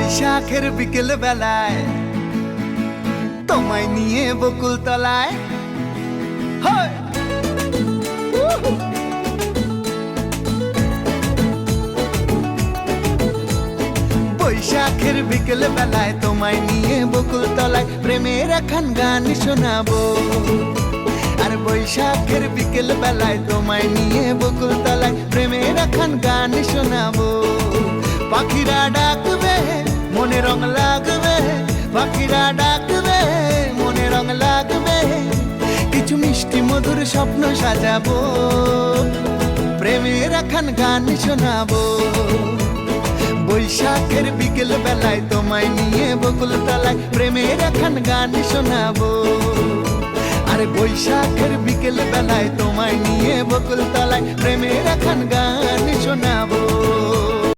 বৈশাখের বিকেল বেলায় তোমায় নিয়ে বকুল তলায় বৈশাখের বিকেল বেলায় তোমায় নিয়ে বকুল তলায় প্রেমের এখন গান শোনাবো। আর বৈশাখের বিকেল বেলায় তোমায় নিয়ে বকুল তলায় প্রেমের এখন গান শোনাবো। পাখিরা ডাকবে মনে রং লাগবে, পাখিরা ডাকবে মনে রং লাগবে, কিছু মিষ্টি মধুর স্বপ্ন সাজাবো, প্রেমের এখন গান শোনাবো। বৈশাখের বিকেল বেলায় তোমায় নিয়ে বকুল তলায় প্রেমের এখন গান শোনাবো। আর বৈশাখের বিকেল বেলায় তোমায় নিয়ে বকুল তলায় প্রেমের এখন গান শোনাবো।